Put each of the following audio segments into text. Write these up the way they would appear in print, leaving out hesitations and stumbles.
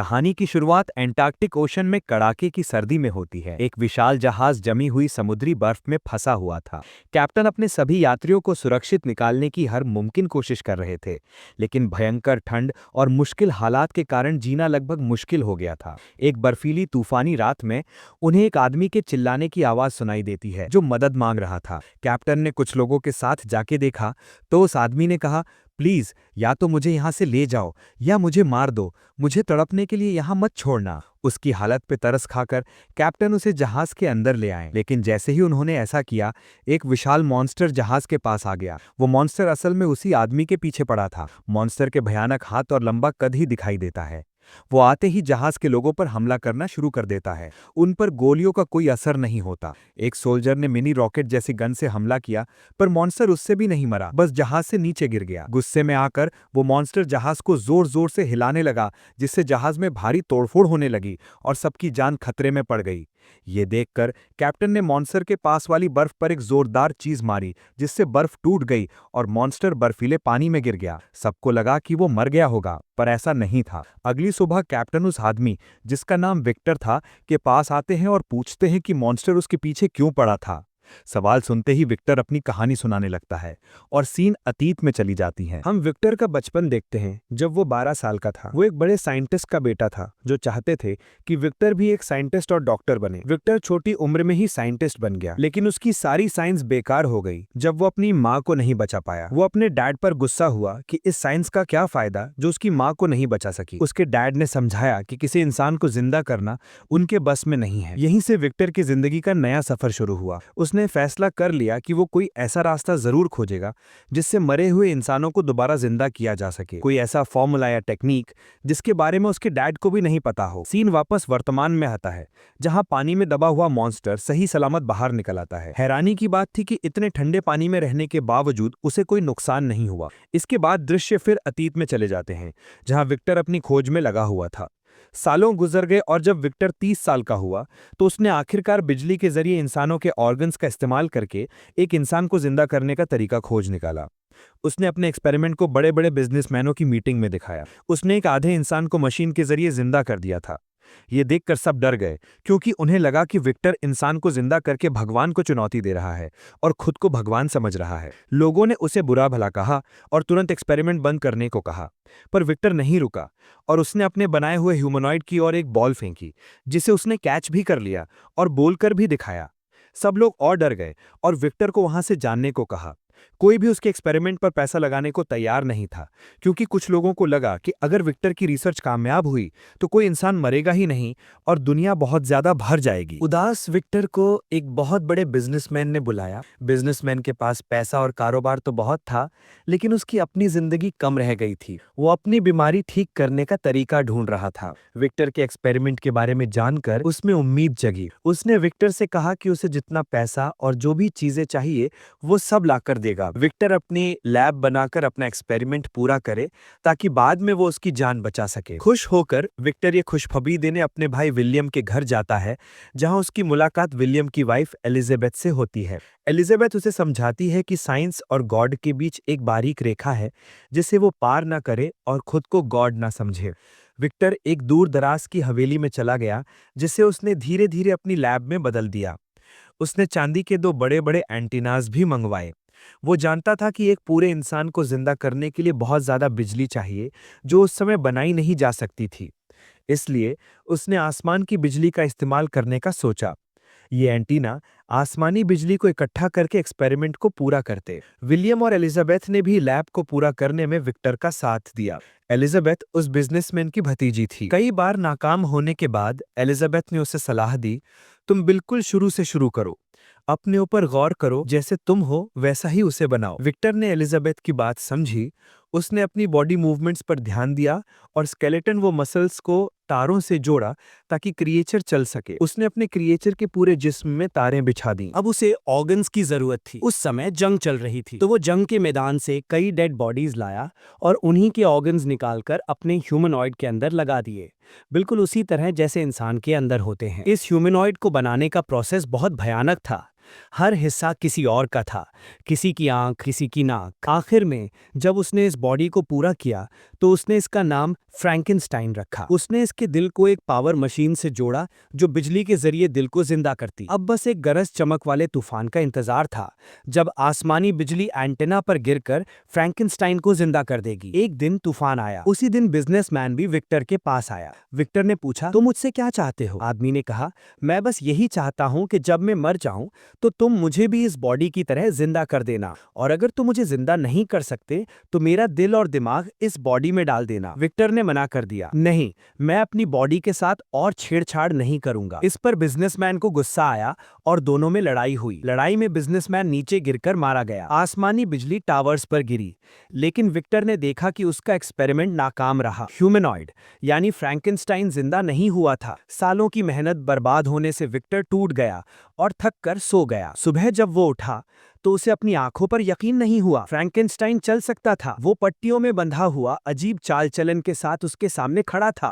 कहानी की शुरुआत एंटार्कटिक ओशन में कड़ाके की सर्दी में होती है। एक विशाल जहाज जमी हुई समुद्री बर्फ में फंसा हुआ था। कैप्टन अपने सभी यात्रियों को सुरक्षित निकालने की हर मुमकिन कोशिश कर रहे थे, लेकिन भयंकर ठंड और मुश्किल हालात के कारण जीना लगभग मुश्किल हो गया था। एक बर्फीली तूफानी रात में उन्हें एक आदमी के चिल्लाने की आवाज सुनाई देती है, जो मदद मांग रहा था। कैप्टन ने कुछ लोगों के साथ जाके देखा तो उस आदमी ने कहा, प्लीज या तो मुझे यहां से ले जाओ या मुझे मार दो, मुझे तड़पने के लिए यहां मत छोड़ना। उसकी हालत पे तरस खाकर कैप्टन उसे जहाज के अंदर ले आए, लेकिन जैसे ही उन्होंने ऐसा किया, एक विशाल मॉन्स्टर जहाज के पास आ गया। वो मॉन्स्टर असल में उसी आदमी के पीछे पड़ा था। मॉन्स्टर के भयानक हाथ और लंबा कद ही दिखाई देता है। वो आते ही जहाज के लोगों पर हमला करना शुरू कर देता है। उन पर गोलियों का कोई असर नहीं होता। एक सोल्जर ने मिनी रॉकेट जैसी गन से हमला किया, पर मॉन्स्टर उससे भी नहीं मरा, बस जहाज से नीचे गिर गया। गुस्से में आकर वो मॉन्स्टर जहाज को जोर जोर से हिलाने लगा, जिससे जहाज में भारी तोड़फोड़ होने लगी और सबकी जान खतरे में पड़ गई। ये देखकर कैप्टन ने मॉन्स्टर के पास वाली बर्फ पर एक जोरदार चीज मारी, जिससे बर्फ टूट गई और मॉन्स्टर बर्फीले पानी में गिर गया। सबको लगा कि वो मर गया होगा, पर ऐसा नहीं था। अगली सुबह कैप्टन उस आदमी, जिसका नाम विक्टर था, के पास आते हैं और पूछते हैं कि मॉन्स्टर उसके पीछे क्यों पड़ा था। सवाल सुनते ही विक्टर अपनी कहानी सुनाने लगता है और सीन अतीत में चली जाती है। हम विक्टर का बचपन देखते हैं, जब वो 12 साल का था। वो एक बड़े साइंटिस्ट का बेटा था, जो चाहते थे कि विक्टर भी एक साइंटिस्ट और डॉक्टर बने। विक्टर छोटी उम्र में ही साइंटिस्ट बन गया, लेकिन उसकी सारी साइंस बेकार हो गई जब वो अपनी माँ को नहीं बचा पाया। वो अपने डैड पर गुस्सा हुआ कि इस साइंस का क्या फायदा जो उसकी माँ को नहीं बचा सकी। उसके डैड ने समझाया कि किसी इंसान को जिंदा करना उनके बस में नहीं है। यहीं से विक्टर की जिंदगी का नया सफर शुरू हुआ। उसने फैसला कर लिया कि वो कोई ऐसा रास्ता जरूर खोजेगा जिससे मरे हुए इंसानों को दोबारा जिंदा किया जा सके। कोई ऐसा फॉर्मूला या टेक्निक जिसके बारे में उसके डैड को भी नहीं पता हो। सीन वापस वर्तमान में आता है, जहां पानी में दबा हुआ मॉन्स्टर सही सलामत बाहर निकल आता है। हैरानी की बात थी कि इतने ठंडे पानी में रहने के बावजूद उसे कोई नुकसान नहीं हुआ। इसके बाद दृश्य फिर अतीत में चले जाते हैं, जहां विक्टर अपनी खोज में लगा हुआ था। सालों गुजर गए और जब विक्टर 30 साल का हुआ तो उसने आखिरकार बिजली के जरिए इंसानों के ऑर्गन्स का इस्तेमाल करके एक इंसान को जिंदा करने का तरीका खोज निकाला। उसने अपने एक्सपेरिमेंट को बड़े बड़े बिजनेसमैनों की मीटिंग में दिखाया। उसने एक आधे इंसान को मशीन के जरिए जिंदा कर दिया था। ये देखकर सब डर गए, क्योंकि उन्हें लगा कि विक्टर इंसान को जिंदा करके भगवान को चुनौती दे रहा है और खुद को भगवान समझ रहा है। लोगों ने उसे बुरा भला कहा और तुरंत एक्सपेरिमेंट बंद करने को कहा, पर विक्टर नहीं रुका और उसने अपने बनाए हुए ह्यूमनॉइड की ओर एक बॉल फेंकी, जिसे उसने कैच भी कर लिया और बोलकर भी दिखाया। सब लोग और डर गए और विक्टर को वहां से जानने को कहा। कोई भी उसके एक्सपेरिमेंट पर पैसा लगाने को तैयार नहीं था, क्योंकि कुछ लोगों को लगा कि अगर विक्टर की रिसर्च कामयाब हुई तो कोई इंसान मरेगा ही नहीं और दुनिया बहुत ज्यादा भर जाएगी। उदास विक्टर को एक बहुत बड़े बिजनेसमैन ने बुलाया। बिजनेसमैन के पास पैसा और कारोबार तो बहुत था, लेकिन उसकी अपनी जिंदगी कम रह गई थी। वो अपनी बीमारी ठीक करने का तरीका ढूंढ रहा था। विक्टर के एक्सपेरिमेंट के बारे में जानकर उसमें उम्मीद जगी। उसने विक्टर से कहा कि उसे जितना पैसा और जो भी चीजें चाहिए वो सब लाकर देगा। विक्टर अपनी लैब बनाकर अपना एक्सपेरिमेंट पूरा करे, ताकि बाद में वो उसकी जान बचा सके। खुश होकर विक्टर ये खुशखबरी देने अपने भाई विलियम के घर जाता है, जहां उसकी मुलाकात विलियम की वाइफ एलिजाबेथ से होती है। एलिजाबेथ उसे समझाती है कि साइंस और गॉड के बीच एक बारीक रेखा है, जिसे वो पार ना करे और खुद को गॉड ना समझे। विक्टर एक दूर दराज की हवेली में चला गया, जिसे उसने धीरे धीरे अपनी लैब में बदल दिया। उसने चांदी के 2 बड़े बड़े एंटीनास भी मंगवाए। वो जानता था कि एक पूरे इंसान को जिंदा करने के लिए बहुत ज्यादा बिजली चाहिए, जो उस समय बनाई नहीं जा सकती थी। इसलिए उसने आसमान की बिजली का इस्तेमाल करने का सोचा। ये एंटीना आसमानी बिजली को इकट्ठा करके एक्सपेरिमेंट को पूरा करते। विलियम और एलिजाबेथ ने भी लैब को पूरा करने में विक्टर का साथ दिया। एलिजाबेथ उस बिजनेसमैन की भतीजी थी। कई बार नाकाम होने के बाद एलिजाबेथ ने उसे सलाह दी, तुम बिल्कुल शुरू से शुरू करो, अपने ऊपर गौर करो, जैसे तुम हो वैसा ही उसे बनाओ। विक्टर ने एलिजाबेथ की बात समझी। उसने अपनी बॉडी मूवमेंट्स पर ध्यान दिया और स्केलेटन वो मसल्स को तारों से जोड़ा ताकि क्रिएचर चल सके। उसने अपने क्रिएचर के पूरे जिस्म में तारें बिछा दी। अब उसे ऑर्गन्स की जरूरत थी। उस समय जंग चल रही थी, तो वो जंग के मैदान से कई डेड बॉडीज लाया और उन्हीं के ऑर्गन्स निकालकर अपने ह्यूमनॉइड के अंदर लगा दिए, बिल्कुल उसी तरह जैसे इंसान के अंदर होते हैं। इस ह्यूमनॉइड को बनाने का प्रोसेस बहुत भयानक था। हर हिस्सा किसी और का था, किसी की आंख, किसी की नाक। आखिर में जब उसने इस बॉडी को पूरा किया तो उसने इसका नाम फ्रैंकेनस्टाइन रखा। उसने इसके दिल को एक पावर मशीन से जोड़ा जो बिजली के जरिए दिल को जिंदा करती। अब बस एक गरज चमक वाले तूफान का इंतजार था जब आसमानी बिजली एंटेना पर गिरकर फ्रैंकेनस्टाइन को जिंदा कर देगी। एक दिन तूफान आया। उसी दिन बिजनेसमैन भी विक्टर के पास आया। विक्टर ने पूछा, तुम मुझसे क्या चाहते हो? आदमी ने कहा, मैं बस यही चाहता हूं कि जब मैं मर जाऊं तो तुम मुझे भी इस बॉडी की तरह जिंदा कर देना, और अगर तुम मुझे जिंदा नहीं कर सकते तो मेरा दिल और दिमाग इस बॉडी में डाल देना। विक्टर ने मना कर दिया, नहीं, मैं अपनी बॉडी के साथ और छेड़छाड़ नहीं करूंगा। इस पर बिजनेसमैन को गुस्सा आया और दोनों में लड़ाई हुई। लड़ाई में बिजनेसमैन नीचे गिरकर मारा गया। आसमानी बिजली टावर्स पर गिरी, लेकिन विक्टर ने देखा कि उसका एक्सपेरिमेंट नाकाम रहा। ह्यूमनॉइड यानी फ्रैंकेनस्टाइन जिंदा नहीं हुआ था। सालों की मेहनत बर्बाद होने से विक्टर टूट गया और थक कर सो गया। सुबह जब वो उठा तो उसे अपनी आंखों पर यकीन नहीं हुआ। फ्रैंकेनस्टाइन चल सकता था। वो पट्टियों में बंधा हुआ अजीब चाल चलन के साथ उसके सामने खड़ा था।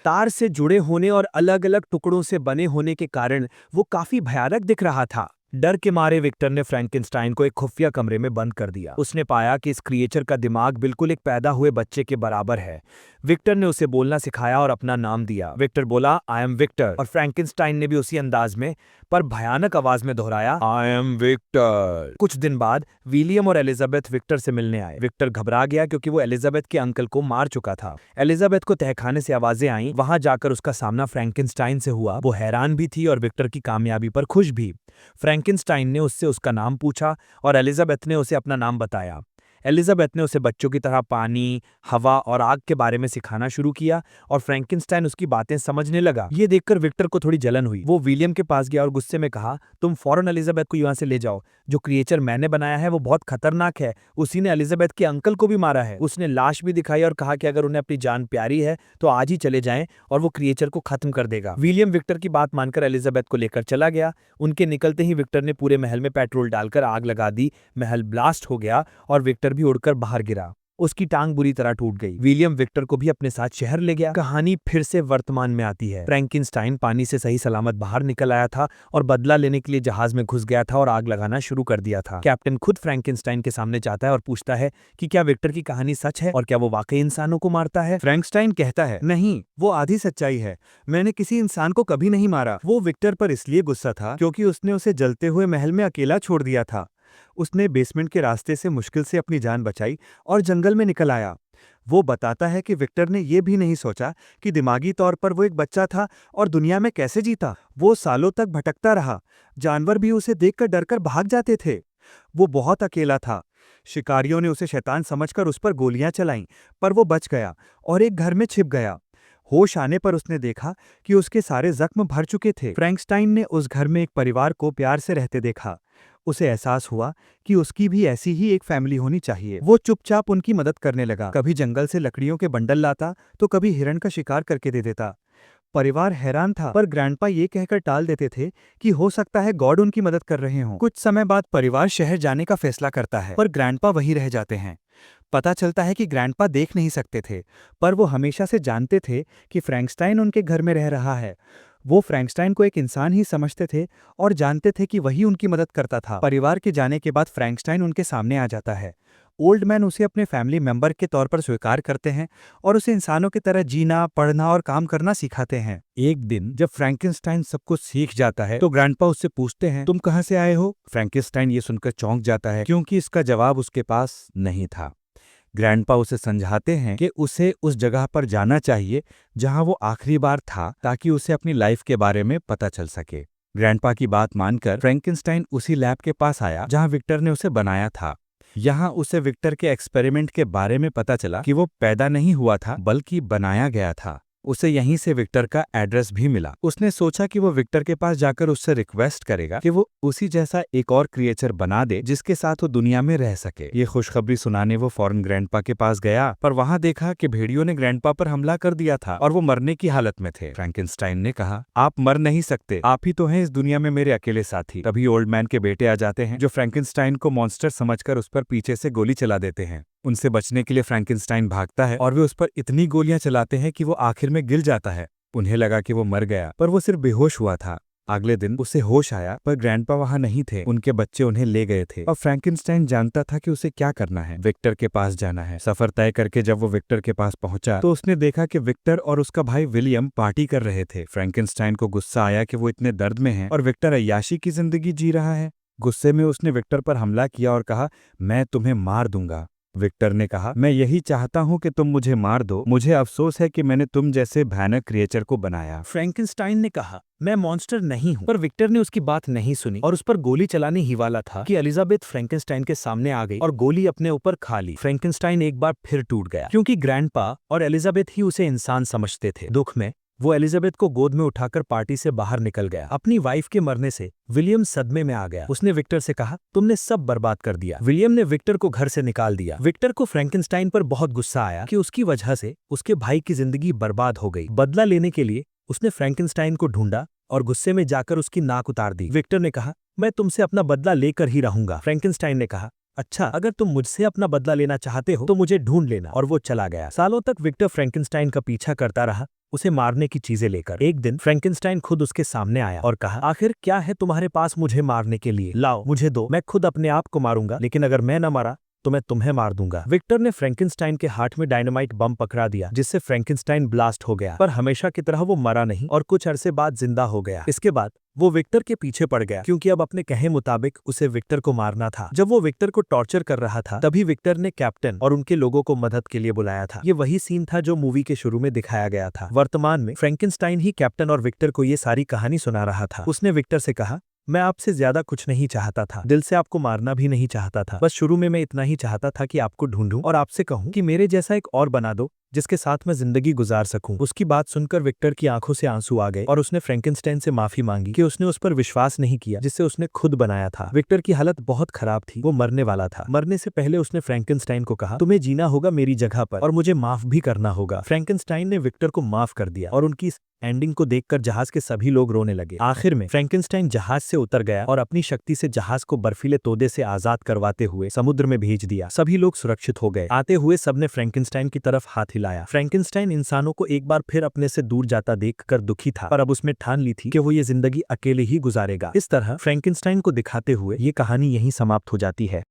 तार से जुड़े होने और अलग अलग टुकड़ों से बने होने के कारण वो काफी भयानक दिख रहा था। डर के मारे विक्टर ने फ्रैंकेनस्टाइन को एक खुफिया कमरे में बंद कर दिया। उसने पाया कि इस क्रिएचर का दिमाग बिल्कुल एक पैदा हुए बच्चे के बराबर है। विक्टर ने उसे बोलना सिखाया और अपना नाम दिया। विक्टर बोला, आई एम विक्टर, और फ्रैंकेनस्टाइन ने भी उसी अंदाज में पर भयानक आवाज में दोहराया, आई एम विक्टर। कुछ दिन बाद विलियम और एलिजाबेथ विक्टर से मिलने आए। विक्टर घबरा गया क्योंकि वो एलिजाबेथ के अंकल को मार चुका था। एलिजाबेथ को तहखाने से आवाजें आईं। वहां जाकर उसका सामना फ्रैंकेनस्टाइन से हुआ। वो हैरान भी थी और विक्टर की कामयाबी पर खुश भी। फ्रैंकेनस्टाइन ने उससे उसका नाम पूछा और एलिजाबेथ ने उसे अपना नाम बताया। एलिजाबेथ ने उसे बच्चों की तरह पानी, हवा और आग के बारे में सिखाना शुरू किया और फ्रैंकेनस्टाइन उसकी बातें समझने लगा। ये देखकर विक्टर को थोड़ी जलन हुई। वो विलियम के पास गया और गुस्से में कहा, तुम फौरन एलिजाबेथ को यहाँ से ले जाओ। जो क्रिएचर मैंने बनाया है वो बहुत खतरनाक है। उसी ने एलिजाबेथ के अंकल को भी मारा है। उसने लाश भी दिखाई और कहा कि अगर उन्हें अपनी जान प्यारी है तो आज ही चले जाएं और वो क्रिएचर को खत्म कर देगा। विलियम विक्टर की बात मानकर एलिजाबेथ को लेकर चला गया। उनके निकलते ही विक्टर ने पूरे महल में पेट्रोल डालकर आग लगा दी। महल ब्लास्ट हो गया और विक्टर भी उड़कर बाहर गिरा। उसकी टांग बुरी तरह टूट गई। विलियम विक्टर को भी अपने साथ शहर ले गया। कहानी फिर से वर्तमान में आती है। फ्रैंकेनस्टाइन पानी से सही सलामत बाहर निकल आया था और बदला लेने के लिए जहाज में घुस गया था और आग लगाना शुरू कर दिया था। कैप्टन खुद फ्रैंकेनस्टाइन के सामने जाता है और पूछता है कि क्या विक्टर की कहानी सच है और क्या वो वाकई इंसानों को मारता है। फ्रैंकेनस्टाइन कहता है, नहीं, वो आधी सच्चाई है। मैंने किसी इंसान को कभी नहीं मारा। वो विक्टर पर इसलिए गुस्सा था क्योंकि उसने उसे जलते हुए महल में अकेला छोड़ दिया था। उसने बेसमेंट के रास्ते से मुश्किल से अपनी जान बचाई और जंगल में निकल आया। वो बताता है कि विक्टर ने यह भी नहीं सोचा कि दिमागी तौर पर वो एक बच्चा था और दुनिया में कैसे जीता। वो सालों तक भटकता रहा। जानवर भी उसे देखकर डरकर भाग जाते थे। वो बहुत अकेला था। शिकारियों ने उसे शैतान समझकर उस पर गोलियां चलाईं, पर वो बच गया और एक घर में छिप गया। होश आने पर उसने देखा कि उसके सारे जख्म भर चुके थे। फ्रैंकेनस्टाइन ने उस घर में एक परिवार को प्यार से रहते देखा। उसे एहसास हुआ कि उसकी भी ऐसी ही एक फैमिली होनी चाहिए। वो चुपचाप उनकी मदद करने लगा। कभी जंगल से लकड़ियों के बंडल लाता तो कभी हिरण का शिकार करके दे देता। परिवार हैरान था, पर ग्रैंडपा ये कहकर टाल देते थे कि हो सकता है गॉड उनकी मदद कर रहे हों। कुछ समय बाद परिवार शहर जाने का फैसला करता है, पर ग्रैंडपा वहीं रह जाते हैं। पता चलता है कि ग्रैंडपा देख नहीं सकते थे, पर वो हमेशा से जानते थे कि फ्रैंकेनस्टाइन उनके घर में रह रहा है। वो फ्रैंकेनस्टाइन को एक इंसान ही समझते थे और जानते थे कि वही उनकी मदद करता था। परिवार के जाने के बाद फ्रैंकेनस्टाइन उनके सामने आ जाता है। ओल्ड मैन उसे अपने फैमिली मेंबर के तौर पर स्वीकार करते हैं और उसे इंसानों की तरह जीना, पढ़ना और काम करना सिखाते हैं। एक दिन जब फ्रैंकेनस्टाइन सब कुछ सीख जाता है तो ग्रैंडपा उससे पूछते हैं, तुम कहाँ से आए हो? फ्रैंकेनस्टाइन ये सुनकर चौंक जाता है क्योंकि इसका जवाब उसके पास नहीं था। ग्रैंडपा उसे समझाते हैं कि उसे उस जगह पर जाना चाहिए जहां वो आखिरी बार था, ताकि उसे अपनी लाइफ के बारे में पता चल सके। ग्रैंडपा की बात मानकर फ्रैंकेनस्टाइन उसी लैब के पास आया जहां विक्टर ने उसे बनाया था। यहाँ उसे विक्टर के एक्सपेरिमेंट के बारे में पता चला कि वो पैदा नहीं हुआ था बल्कि बनाया गया था। उसे यहीं से विक्टर का एड्रेस भी मिला। उसने सोचा कि वो विक्टर के पास जाकर उससे रिक्वेस्ट करेगा कि वो उसी जैसा एक और क्रिएचर बना दे जिसके साथ वो दुनिया में रह सके। ये खुशखबरी सुनाने वो फौरन ग्रैंडपा के पास गया, पर वहां देखा कि भेड़ियों ने ग्रैंडपा पर हमला कर दिया था और वो मरने की हालत में थे। फ्रैंकेनस्टाइन ने कहा, आप मर नहीं सकते, आप ही तो हैं इस दुनिया में मेरे अकेले साथी। तभी ओल्ड मैन के बेटे आ जाते हैं जो फ्रैंकेनस्टाइन को मॉन्स्टर समझकर उस पर पीछे से गोली चला देते हैं। उनसे बचने के लिए फ्रैंकेनस्टाइन भागता है और वे उस पर इतनी गोलियां चलाते हैं कि वो आखिर में गिर जाता है। उन्हें लगा कि वो मर गया, पर वो सिर्फ बेहोश हुआ था। अगले दिन उसे होश आया, पर ग्रैंडपा वहां नहीं थे। उनके बच्चे उन्हें ले गए थे और फ्रैंकेनस्टाइन जानता था कि उसे क्या करना है। विक्टर के पास जाना है। सफर तय करके जब वो विक्टर के पास पहुंचा तो उसने देखा कि विक्टर और उसका भाई विलियम पार्टी कर रहे थे। फ्रैंकेनस्टाइन को गुस्सा आया कि वो इतने दर्द में हैं और विक्टर अय्याशी की जिंदगी जी रहा है। गुस्से में उसने विक्टर पर हमला किया और कहा, मैं तुम्हें मार दूंगा। विक्टर ने कहा, मैं यही चाहता हूं कि तुम मुझे मार दो। मुझे अफसोस है कि मैंने तुम जैसे भयानक क्रिएचर को बनाया। फ्रैंकेनस्टाइन ने कहा, मैं मॉन्स्टर नहीं हूं। पर विक्टर ने उसकी बात नहीं सुनी और उस पर गोली चलाने ही वाला था कि एलिजाबेथ फ्रैंकेनस्टाइन के सामने आ गई और गोली अपने ऊपर खा ली। फ्रैंकेनस्टाइन एक बार फिर टूट गया, क्योंकि ग्रैंडपा और एलिजाबेथ ही उसे इंसान समझते थे। दुख में वो एलिजाबेथ को गोद में उठाकर पार्टी से बाहर निकल गया। अपनी वाइफ के मरने से विलियम सदमे में आ गया। उसने विक्टर से कहा, तुमने सब बर्बाद कर दिया। विलियम ने विक्टर को घर से निकाल दिया। विक्टर को फ्रैंकेनस्टाइन पर बहुत गुस्सा आया कि उसकी वजह से उसके भाई की जिंदगी बर्बाद हो गई। बदला लेने के लिए उसने फ्रैंकेनस्टाइन को ढूंढा और गुस्से में जाकर उसकी नाक उतार दी। विक्टर ने कहा, मैं तुमसे अपना बदला लेकर ही रहूंगा। फ्रैंकेनस्टाइन ने कहा, अच्छा, अगर तुम मुझसे अपना बदला लेना चाहते हो तो मुझे ढूंढ लेना। और वो चला गया। सालों तक विक्टर फ्रैंकेनस्टाइन का पीछा करता रहा, उसे मारने की चीजें लेकर। एक दिन फ्रैंकेनस्टाइन खुद उसके सामने आया और कहा, आखिर क्या है तुम्हारे पास मुझे मारने के लिए? लाओ, मुझे दो, मैं खुद अपने आप को मारूंगा, लेकिन अगर मैं न मारा तो मैं तुम्हें मार दूंगा। विक्टर ने फ्रैंकेनस्टाइन के हाथ में डायनामाइट बम पकड़ा दिया, जिससे फ्रैंकेनस्टाइन ब्लास्ट हो गया। पर हमेशा की तरह वो मरा नहीं और कुछ अरसे बाद जिंदा हो गया। इसके बाद वो विक्टर के पीछे पड़ गया, क्योंकि अब अपने कहे मुताबिक उसे विक्टर को मारना था। जब वो विक्टर को टॉर्चर कर रहा था, तभी विक्टर ने कैप्टन और उनके लोगों को मदद के लिए बुलाया था। ये वही सीन था जो मूवी के शुरू में दिखाया गया था। वर्तमान में फ्रैंकेनस्टाइन ही कैप्टन और विक्टर को ये सारी कहानी सुना रहा था। उसने विक्टर से कहा, मैं आपसे ज्यादा कुछ नहीं चाहता था, दिल से आपको मारना भी नहीं चाहता था। बस शुरू में मैं इतना ही चाहता था कि आपको ढूंढूं और आपसे कहूं कि मेरे जैसा एक और बना दो जिसके साथ मैं जिंदगी गुजार सकूं। उसकी बात सुनकर विक्टर की आंखों से आंसू आ गए और उसने फ्रैंकेनस्टाइन से माफी मांगी कि उसने उस पर विश्वास नहीं किया जिसे उसने खुद बनाया था। विक्टर की हालत बहुत खराब थी, वो मरने वाला था। मरने से पहले उसने फ्रैंकेनस्टाइन को कहा, तुम्हें जीना होगा मेरी जगह पर और मुझे माफ भी करना होगा। फ्रैंकेनस्टाइन ने विक्टर को माफ कर दिया और उनकी इस एंडिंग को देखकर जहाज के सभी लोग रोने लगे। आखिर में फ्रैंकेनस्टाइन जहाज से उतर गया और अपनी शक्ति से जहाज को बर्फीले तोदे से आजाद करवाते हुए समुद्र में भेज दिया। सभी लोग सुरक्षित हो गए। आते हुए सबने फ्रैंकेनस्टाइन की तरफ हाथ हिलाया। फ्रैंकेनस्टाइन इंसानों को एक बार फिर अपने से दूर जाता देखकर दुखी था, पर अब उसने ठान ली थी कि वो ये जिंदगी अकेले ही गुजारेगा। इस तरह फ्रैंकेनस्टाइन को दिखाते हुए ये कहानी यहीं समाप्त हो जाती है।